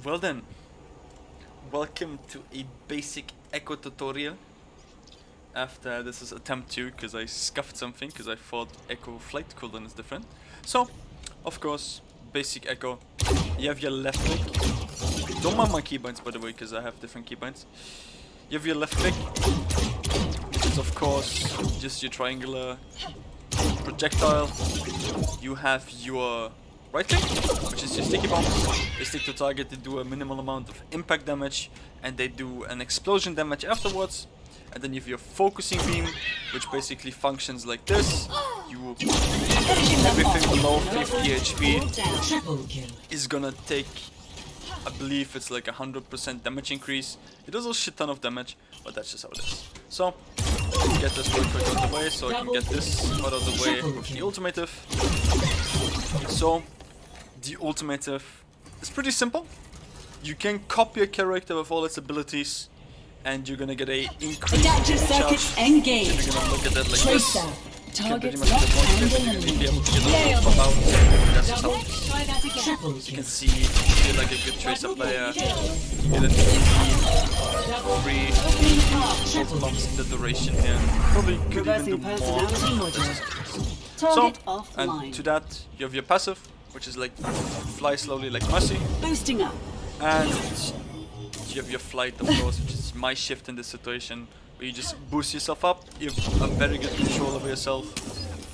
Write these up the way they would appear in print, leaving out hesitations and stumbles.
Well then, welcome to a basic echo tutorial. After this is attempt 2, because I scuffed something, because I thought echo flight cooldown is different. So, of course, basic echo. You have your left click. Don't mind my keybinds, by the way, because I have different keybinds. You have your left click, which is of course just your triangular projectile. You have your right click, which is your sticky bombs. They stick to target, they do a minimal amount of impact damage, and they do an explosion damage afterwards. And then you have your focusing beam, which basically functions like this. You everything below 50 HP is gonna take, I believe it's like 100% damage increase. It does a shit ton of damage, but that's just how it is. So, get this real quick out of the way, so I can get this out of the way with the ultimative. So, the ultimative is pretty simple. You can copy a character with all its abilities, and you're gonna get a increase in charge. Engage. You're gonna look at that like this. You can pretty much Target get one hit, and you're gonna be able to get a pop out. That's just how it is. You can see you're like a good tracer player. You get a free bumps in the duration here. Probably could even do more. So, and to that you have your passive, which is like fly slowly like Mercy. Boosting up. And you have your flight, of course, which is my shift in this situation, where you just boost yourself up. You have a very good control over yourself.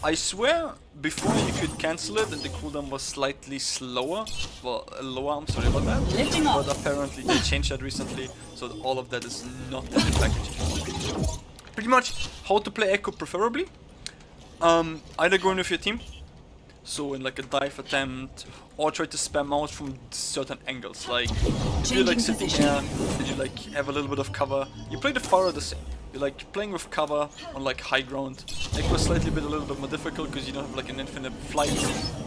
I swear, before you could cancel it and the cooldown was slightly slower. Well, lower, I'm sorry about that. But apparently they changed that recently, so all of that is not in the package. Pretty much how to play Echo preferably. Either going with your team, so in like a dive attempt, or try to spam out from certain angles. Like if you're like sitting here and you like have a little bit of cover, you play the Pharah the same. You're like playing with cover on like high ground. Echo is slightly a little bit more difficult because you don't have like an infinite flight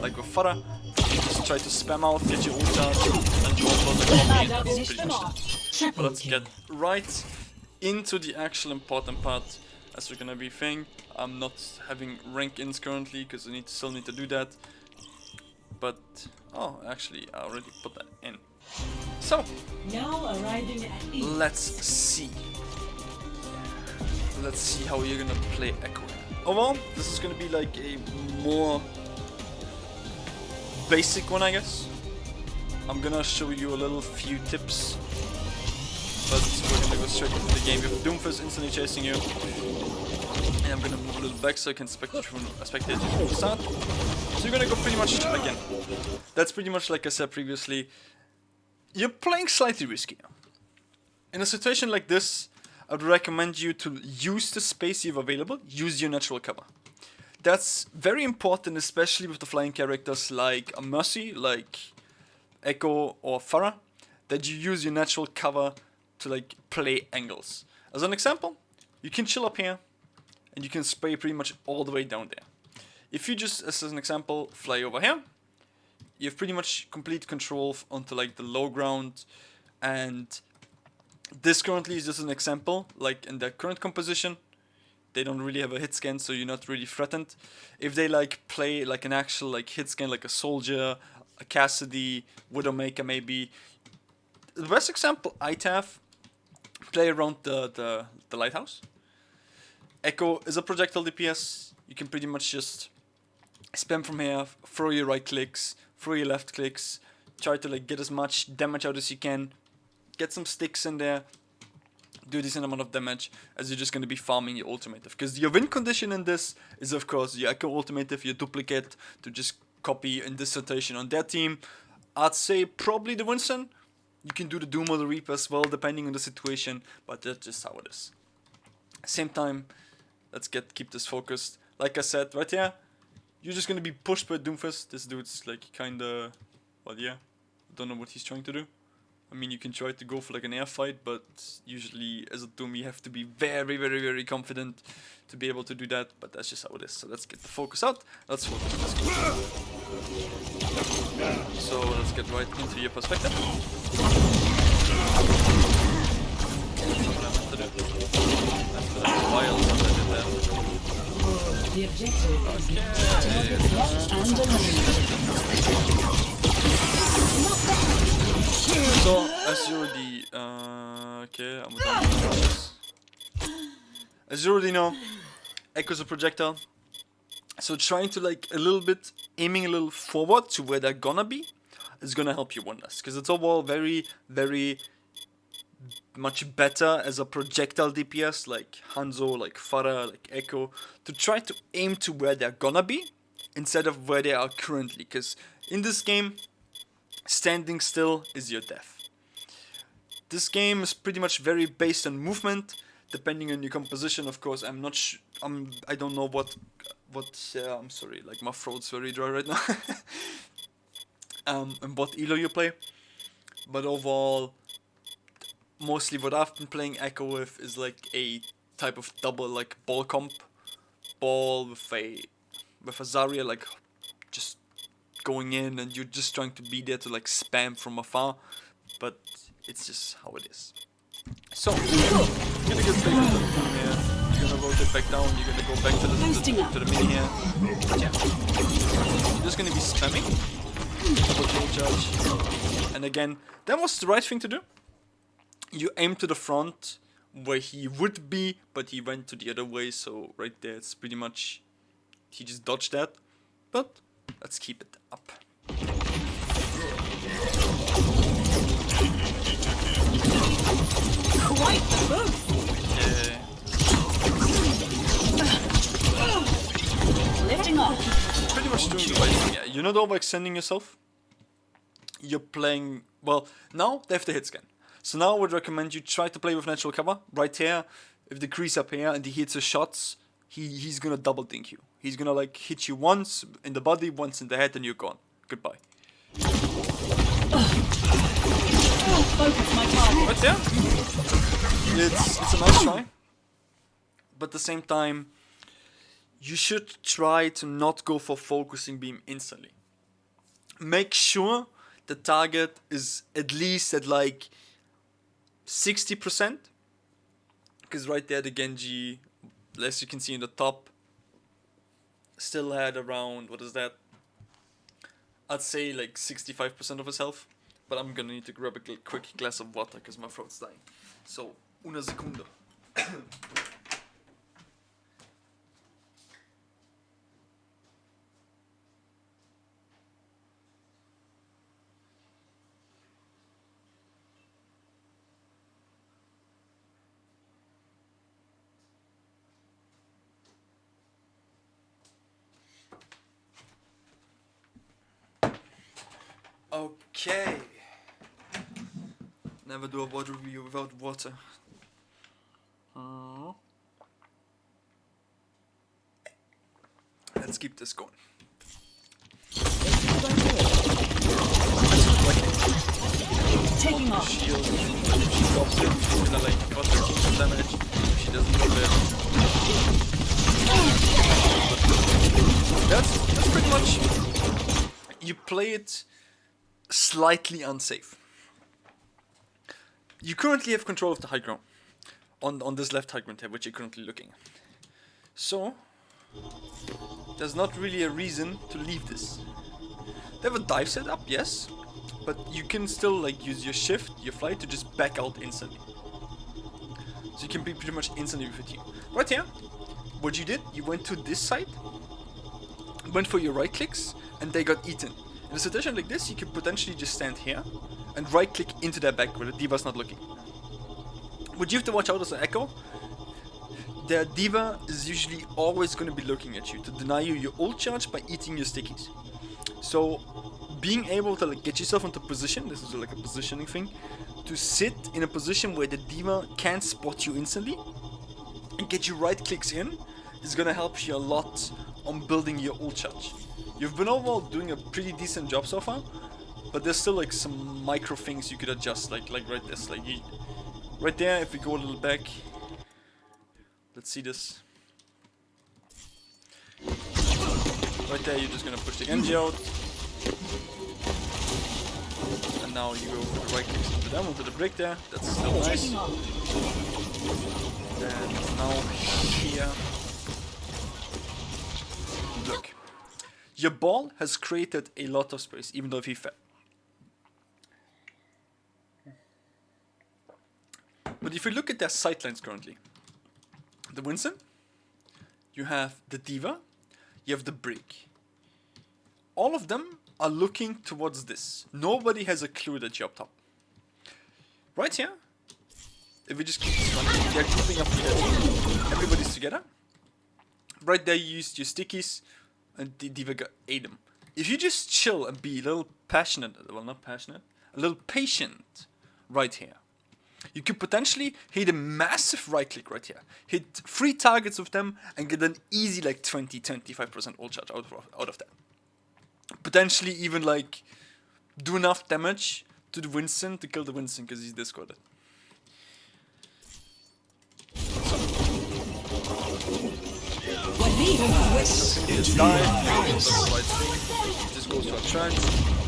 like with Pharah. You just try to spam out, get your ult charge, and go for the copy, and that's pretty much it. But let's get right into the actual important part, as we're gonna be thing. I'm not having rank ins currently because I still need to do that. But oh, actually, I already put that in. So Now arriving at E. let's see. Let's see how you're gonna play Echo. Overall, this is gonna be like a more basic one, I guess. I'm gonna show you a little few tips, but we're gonna go straight into the game. You have Doomfist instantly chasing you. And I'm gonna move a little back so I can spectate from the start. So you're gonna go pretty much again. That's pretty much like I said previously. You're playing slightly riskier. In a situation like this, I would recommend you to use the space you have available, use your natural cover. That's very important, especially with the flying characters like a Mercy, like Echo or Pharah, that you use your natural cover to like play angles. As an example, you can chill up here, and you can spray pretty much all the way down there. If you just, as an example, fly over here, you have pretty much complete control onto like the low ground, and this currently is just an example. Like in their current composition, they don't really have a hit scan, so you're not really threatened. If they like play like an actual like hit scan, like a Soldier, a Cassidy, Widowmaker maybe. The best example I'd have, play around the lighthouse. Echo is a projectile DPS. You can pretty much just spam from here, throw your right clicks, throw your left clicks, try to like get as much damage out as you can, get some sticks in there, do a decent amount of damage as you're just going to be farming your ultimative. Because your win condition in this is of course your Echo ultimative, your duplicate to just copy in this rotation on their team. I'd say probably the Winston. You can do the Doom or the Reaper as well depending on the situation, but that's just how it is. Same time, let's keep this focused. Like I said, right here, you're just gonna be pushed by Doomfist. This dude's like kinda, well yeah, I don't know what he's trying to do. I mean, you can try to go for like an air fight, but usually as a Doom you have to be very, very, very confident to be able to do that, but that's just how it is. So let's get the focus out, let's focus on this game. So let's get right into your perspective. The objective is So So, as you already, okay, I'm done with this. As you already know, Echo's a projectile. So trying to like a little bit, aiming a little forward to where they're gonna be, is gonna help you wonders. Because it's overall very, very much better as a projectile DPS, like Hanzo, like Farah, like Echo, to try to aim to where they're gonna be, instead of where they are currently. Because in this game, standing still is your death. This game is pretty much very based on movement, depending on your composition. Of course, I'm not. I don't know what. I'm sorry. Like my throat's very dry right now. And what elo you play, but overall, mostly what I've been playing Echo with is like a type of double like ball comp, ball with a Zarya, like just going in and you're just trying to be there to like spam from afar, but it's just how it is. So you're gonna get back to the thing here. You're gonna rotate back down. You're gonna go back to the mini here. Yeah. You're just gonna be spamming. Double kill charge. And again, that was the right thing to do. You aim to the front where he would be, but he went to the other way. So right there, it's pretty much he just dodged that. But let's keep it up. Quite the move. Okay. Lifting off. Pretty much doing the right thing. Yeah, you're not overextending yourself. You're playing well. Now they have the hit scan. So now I would recommend you try to play with natural cover right here. If the crease up here and he hits his shots, he's gonna double dink you. He's gonna like hit you once in the body, once in the head, and you're gone. Goodbye. Focus my target. Right there. It's a nice try, but at the same time, you should try to not go for focusing beam instantly. Make sure the target is at least at like 60%, because right there the Genji, as you can see in the top, still had around, what is that? I'd say like 65% of his health, but I'm gonna need to grab a quick glass of water because my throat's dying. So, una secundo. Okay. Never do a water review without water. Let's keep this going. Taking off. Shield. If she drops it, she's gonna like cause 13 damage. If she doesn't drop it. That's pretty much. You play it slightly unsafe. You currently have control of the high ground on this left high ground tab, which you're currently looking at. So there's not really a reason to leave this. They have a dive setup, yes, but you can still like use your shift, your flight to just back out instantly. So you can be pretty much instantly with your team. Right here, what you did, you went to this side, went for your right clicks, and they got eaten. In a situation like this, you could potentially just stand here and right click into their back where the Diva's not looking. What you have to watch out as an Echo, their Diva is usually always going to be looking at you to deny you your ult charge by eating your stickies. So being able to like get yourself into position, this is like a positioning thing, to sit in a position where the Diva can't spot you instantly and get you right clicks in is going to help you a lot on building your ult charge. You've been overall doing a pretty decent job so far, but there's still like some micro things you could adjust, like right this, like right there. If we go a little back, let's see this. Right there, you're just gonna push the Genji out, and now you go for the right clicks into them, onto the break there. That's still nice. And now here, look. Your ball has created a lot of space, even though if he fell. But if you look at their sightlines currently, the Winston, you have the Diva, you have the Brig. All of them are looking towards this. Nobody has a clue that you're up top. Right here, if we just keep this running, they're grouping up together. Everybody's together. Right there, you used your stickies, and the Diva ate them. If you just chill and be a little passionate, well, not passionate, a little patient right here, you could potentially hit a massive right click right here. Hit 3 targets of them and get an easy like 20-25% ult charge out of that. Potentially even like do enough damage to the Winston to kill the Winston because he's discorded. Just die, does the right thing, just goes to a trance,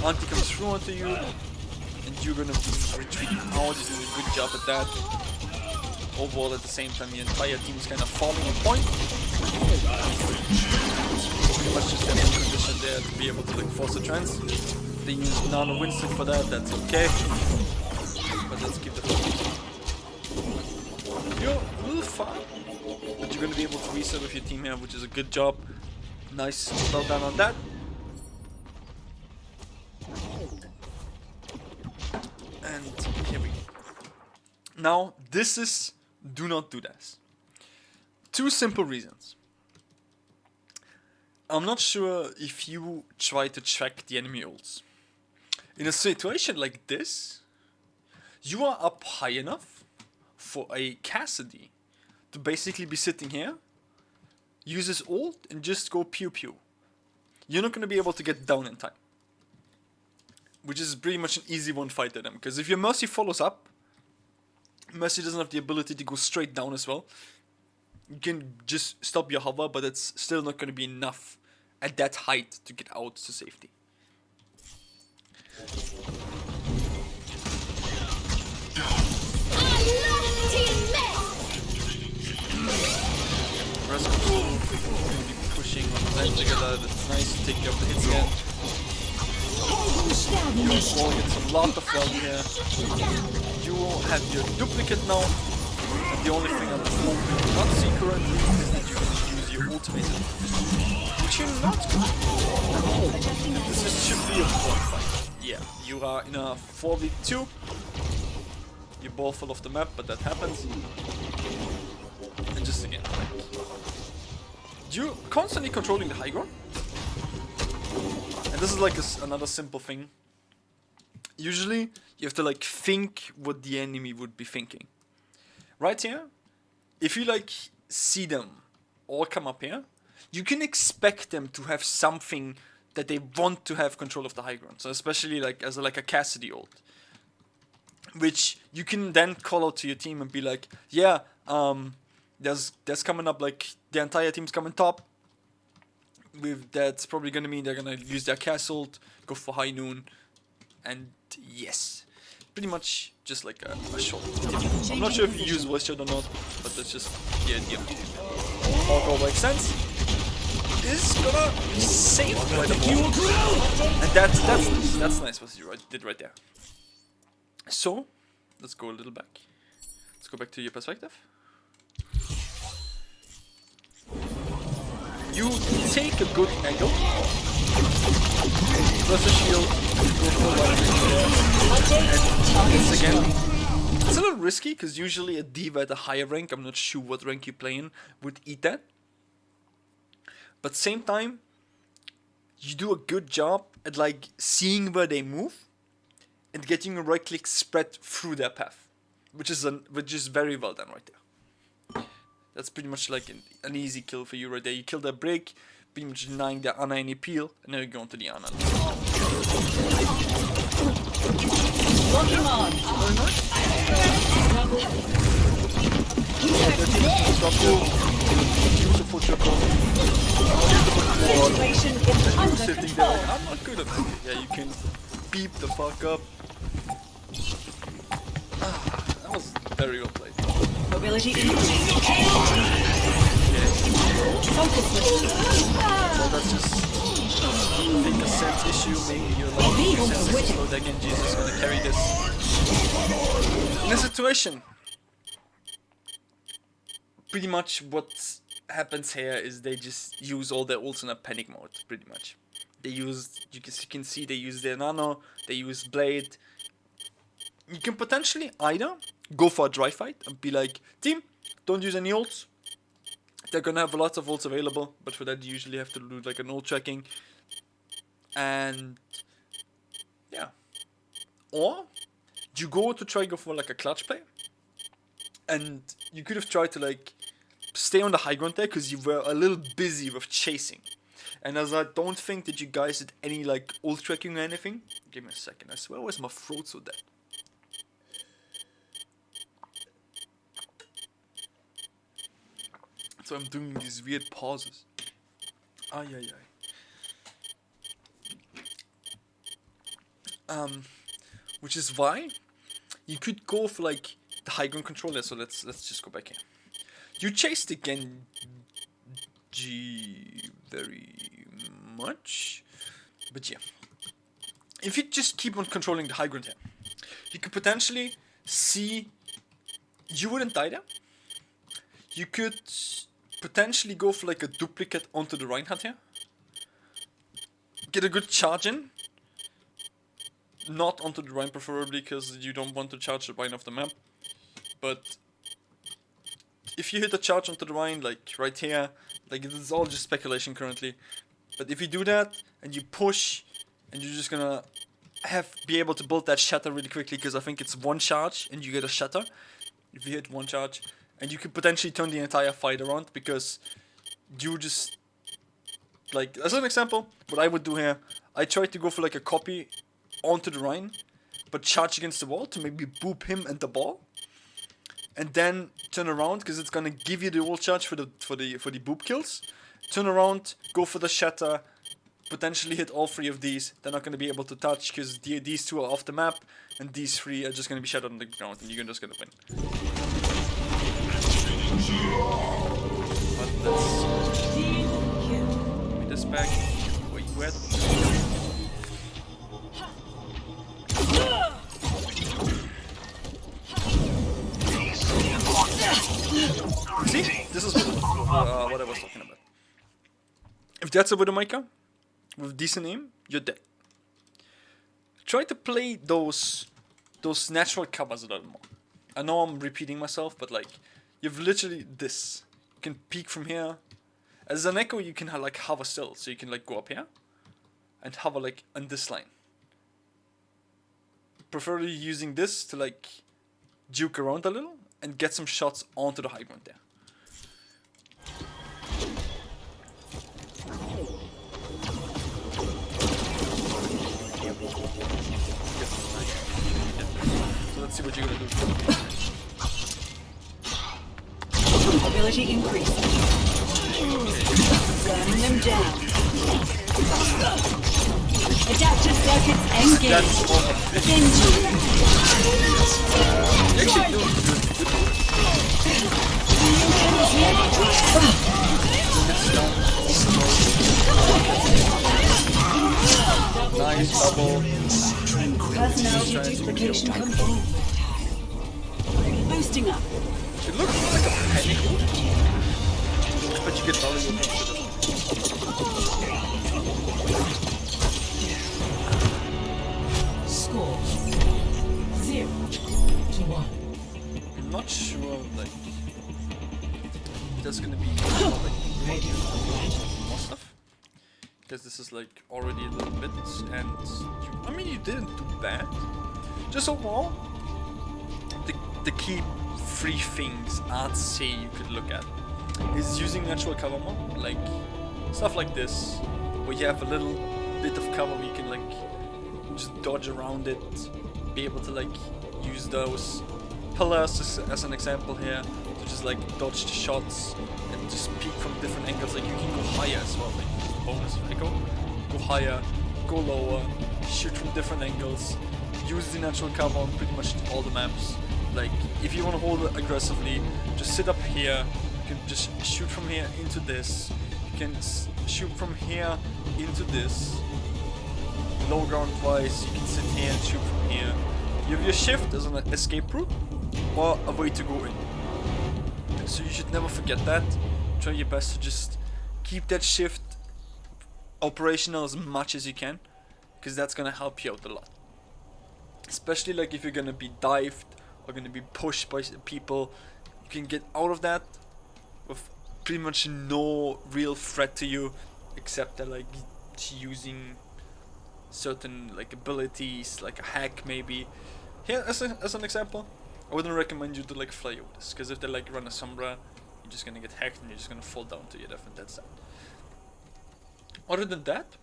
Auntie comes through onto you, and you're gonna retreat out. He's doing a good job at that. Overall, at the same time, the entire team is kind of falling on point. Pretty much just have a condition there to be able to like force a trance. They use Nano Winston for that, that's okay. But let's keep the focus. You're a little far, but you're gonna be able to reset with your team here, which is a good job. Nice, well done on that. And here we go. Now, this is do not do this. 2 simple reasons. I'm not sure if you try to track the enemy ults. In a situation like this, you are up high enough for a Cassidy to basically be sitting here, use his ult, and just go pew pew. You're not going to be able to get down in time. Which is pretty much an easy one fight to them. Because if your Mercy follows up, Mercy doesn't have the ability to go straight down as well. You can just stop your hover, but it's still not going to be enough at that height to get out to safety. Rest control, we're going to be pushing on the together. That's nice to take care of the hit scan. You will get some lot of value here. You will have your duplicate now. And the only thing I'm hoping to not see currently is that you can use your ultimate. Which you're not going to do. This should be a fun fight. Yeah, you are in a 4v2. You both fall off the map, but that happens. And just again, you're constantly controlling the high ground. And this is like another simple thing. Usually, you have to like think what the enemy would be thinking. Right here, if you like see them all come up here, you can expect them to have something that they want to have control of the high ground. So especially like as a Cassidy ult, which you can then call out to your team and be like, yeah, there's coming up like the entire team's coming top. With that's probably gonna mean they're gonna use their castle, go for high noon, and yes, pretty much just like a short tip. I'm not sure if you use voice chat or not, but that's just the idea. All makes sense. Is gonna be safe by the ball, and that's nice what you did right there. So let's go a little back. Let's go back to your perspective. You take a good angle, press a shield, go for one and it's again, it's a little risky because usually a diva at a higher rank, I'm not sure what rank you play in, would eat that. But same time, you do a good job at like seeing where they move and getting a right click spread through their path, which is very well done right there. That's pretty much like an easy kill for you right there. You kill that break, pretty much denying the Ana any peel, and now you go into the Ana. Locking on. Beautiful triple. Situation is under Sitting control. there, I'm not good at that. Yeah, you can beep the fuck up. That was very well played. Mobility increased. Focus list. Well, that's just I think a sense issue. Maybe you're like sense slow deck and Jesus is gonna carry this. In a situation pretty much what happens here is they just use all their ults in a panic mode, pretty much. They use, you can see they use their nano, they use blade. You can potentially either go for a dry fight and be like, team, don't use any ults. They're gonna have lots of ults available, but for that you usually have to do like an ult tracking. And yeah. Or you go for like a clutch play. And you could have tried to like stay on the high ground there because you were a little busy with chasing. And as I don't think that you guys did any like ult tracking or anything. Give me a second, I swear, where's my throat so dead? So I'm doing these weird pauses. Ay ay ay. Which is why you could go for like the high ground controller. So let's just go back here. You chased again G very much, but yeah. If you just keep on controlling the high ground here, you could potentially see. You wouldn't die there. You could potentially go for like a duplicate onto the Reinhardt here. Get a good charge in. Not onto the Rhine preferably, because you don't want to charge the Rhine off the map. But if you hit a charge onto the Rhine, like right here, like this is all just speculation currently. But if you do that and you push, and you're just gonna be able to build that shatter really quickly, because I think it's one charge and you get a shatter. If you hit one charge, and you could potentially turn the entire fight around, because you just, like, as an example, what I would do here, I try to go for like a copy onto the Rhine, but charge against the wall to maybe boop him and the ball, and then turn around, because it's gonna give you the wall charge for the boop kills. Turn around, go for the shatter, potentially hit all three of these. They're not gonna be able to touch because these two are off the map, and these three are just gonna be shattered on the ground, and you're just gonna win. But let's give me this back. Wait, where? See? This is what I was talking about. If that's a Widowmaker with decent aim, you're dead. Try to play those natural covers a little more. I know I'm repeating myself, but like, you've literally this. You can peek from here. As an echo, you can like hover still, so you can like go up here and hover like on this line. Preferably using this to like juke around a little and get some shots onto the high ground there. So let's see what you're gonna do. Ability increase. Burn them down. Adaptive circuits engaged. That's all. You're actually doing good. Nice double. Personality duplication complete. Boosting up. It looks like a panic ult, but you get value with it. Score 0-1. I'm not sure, like, there's gonna be like more stuff, because this is like already a little bit, and I mean, you didn't do bad. Just overall, the key three things I'd say you could look at is using natural cover more, like stuff like this, where you have a little bit of cover where you can like just dodge around it, be able to like use those pillars as an example here to just like dodge the shots and just peek from different angles. Like you can go higher as well, like bonus echo, go higher, go lower, shoot from different angles, use the natural cover on pretty much all the maps. Like, if you want to hold it aggressively, just sit up here. You can just shoot from here into this. You can shoot from here into this. Low ground wise, you can sit here and shoot from here. You have your shift as an escape route, or a way to go in. So you should never forget that. Try your best to just keep that shift operational as much as you can, because that's gonna help you out a lot. Especially like if you're gonna be dived or gonna be pushed by people, you can get out of that with pretty much no real threat to you, except that like using certain like abilities, like a hack maybe. Here as an example, I wouldn't recommend you to like fly over this, because if they like run a sombra, you're just gonna get hacked and you're just gonna fall down to your death, and that's that. Other than that,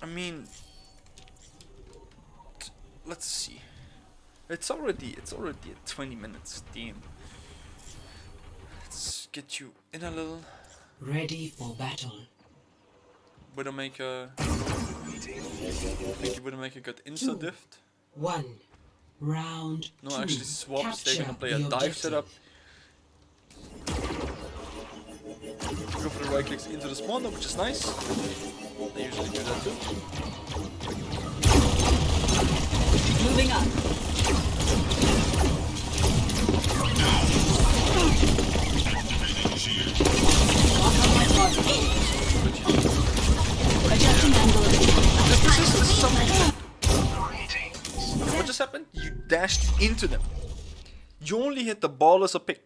I mean, let's see. It's already at 20 minutes. Damn. Let's get you in a little. Ready for battle. Widowmaker. I think Widowmaker got insta diffed. 1. Round No, 2. actually swaps. Capture They're gonna play a the dive objective. setup. Go for the right clicks into the spawner, which is nice. They usually do that too. Moving up. Lock on my target. Adjusting angle of attack. This is something. What just happened? You dashed into them. You only hit the ball as a pick.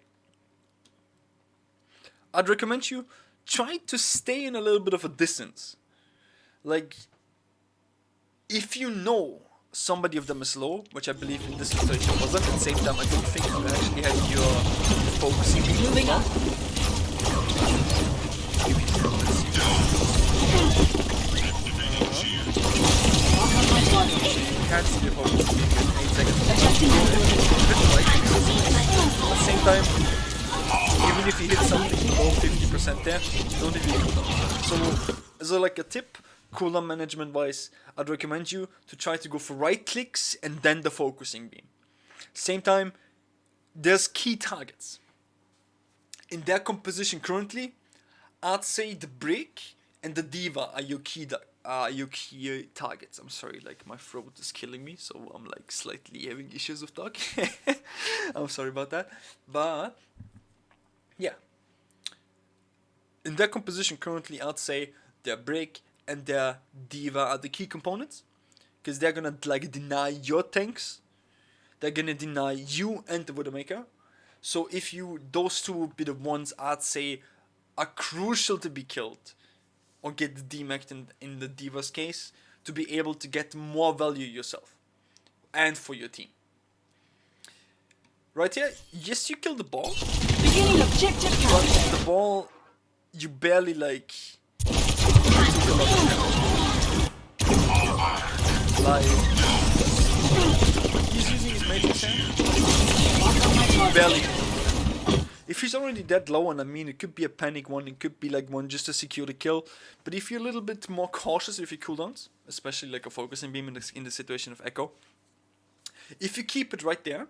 I'd recommend you try to stay in a little bit of a distance. Like, if you know somebody of them is low, which I believe in this situation wasn't, at the same time I don't think you actually had your focusing beam. Moving up. Lock on my target. You can't see your focusing beam in 8 seconds. Adjusting angle of attack. At the same time, even if you hit something below 50% there, you don't need to cooldown. So like a tip, cooldown management wise, I'd recommend you to try to go for right clicks and then the focusing beam. Same time, there's key targets. In their composition currently, I'd say the Brick and the Diva are your key targets. I'm sorry, like my throat is killing me, so I'm like slightly having issues with talking. I'm sorry about that, but yeah. In their composition currently, I'd say their Break and their Diva are the key components, because they're gonna like deny your tanks. They're gonna deny you and the Widowmaker. So if those two would be the ones I'd say are crucial to be killed, or get demacked in the Diva's case, to be able to get more value yourself and for your team. Right here, yes, you killed the ball, Beginning objective but count. the ball, you barely like he's using his matrix hand. Lock on my target. Barely. If he's already that low, and I mean it could be a panic one, it could be like one just to secure the kill, but if you're a little bit more cautious with your cooldowns, especially like a focusing beam in the situation of Echo, if you keep it right there,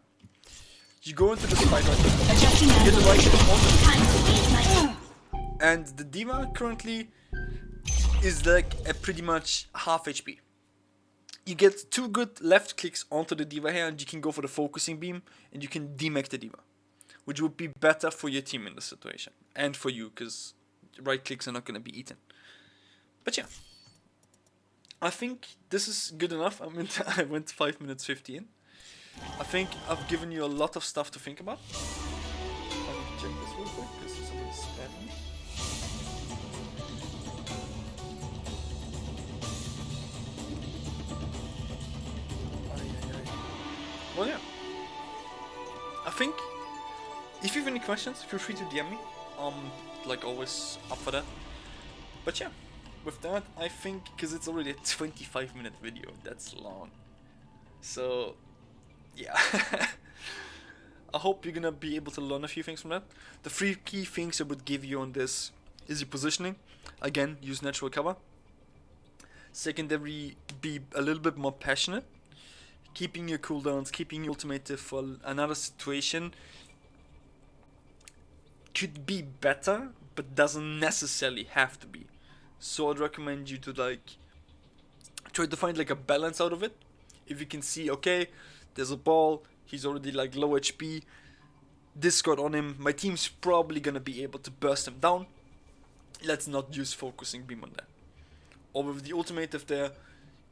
you go into the fight right there, Adjusting you get angle. the right hit on the and the Diva currently is like at pretty much half HP. You get 2 good left clicks onto the Diva here, and you can go for the focusing beam, and you can demack the Diva, which would be better for your team in this situation, and for you, because right clicks are not going to be eaten. But yeah, I think this is good enough. I went 5 minutes 50 in. I think I've given you a lot of stuff to think about. Let me check this real quick, because somebody's spamming. Well, yeah. I think if you have any questions, feel free to DM me. Like always, up for that. But yeah, with that, I think, because it's already a 25-minute video, that's long. So, yeah. I hope you're gonna be able to learn a few things from that. The 3 key things I would give you on this is your positioning. Again, use natural cover. Secondary, be a little bit more passionate. Keeping your cooldowns, keeping your ultimate for another situation could be better, but doesn't necessarily have to be. So I'd recommend you to like try to find like a balance out of it. If you can see, okay, there's a ball, he's already like low HP, discard on him. My team's probably gonna be able to burst him down. Let's not use focusing beam on that. Or with the ultimate there,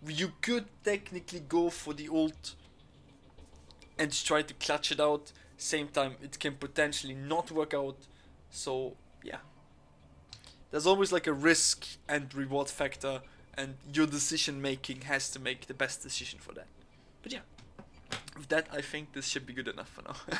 you could technically go for the ult and try to clutch it out. Same time, it can potentially not work out. So yeah, there's always like a risk and reward factor, and your decision making has to make the best decision for that. But yeah, with that, I think this should be good enough for now.